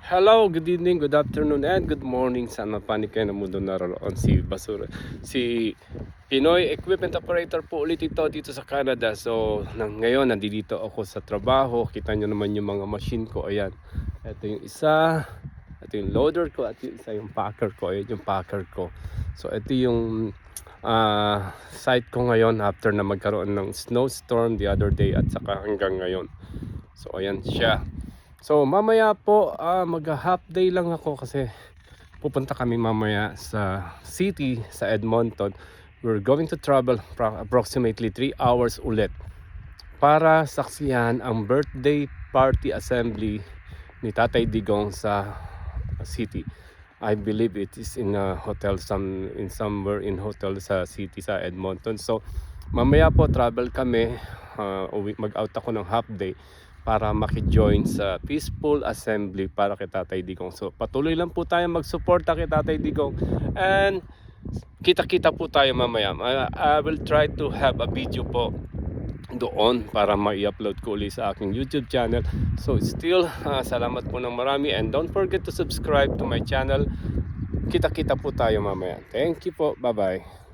Hello, good evening, good afternoon, and good morning sa mapanig kayo na mundo naroon si Pinoy Equipment Operator po ulit dito sa Canada. So ngayon nandito ako sa trabaho. Kita nyo naman yung mga machine ko. Ayan, ito yung isa, ito yung loader ko, at yung isa yung packer ko. Ayan yung packer ko. So ito yung site ko ngayon after na magkaroon ng snowstorm the other day at saka hanggang ngayon. So ayan siya. So mamaya po mag half day lang ako kasi pupunta kami mamaya sa city, sa Edmonton. We're going to travel approximately 3 hours ulit para saksiyan ang birthday party assembly ni Tatay Digong sa city. I believe it is in a hotel, somewhere in hotel sa city sa Edmonton. So mamaya po travel kami, mag-out ako ng half day para maki-join sa peaceful assembly para kay Tatay Digong. So patuloy lang po tayo magsuporta kay Tatay Digong, and kita-kita po tayo mamaya. I will try to have a video po doon para ma-upload ko ulit sa aking YouTube channel. So still, salamat po ng marami, and don't forget to subscribe to my channel. Kita-kita po tayo mamaya. Thank you po. Bye-bye.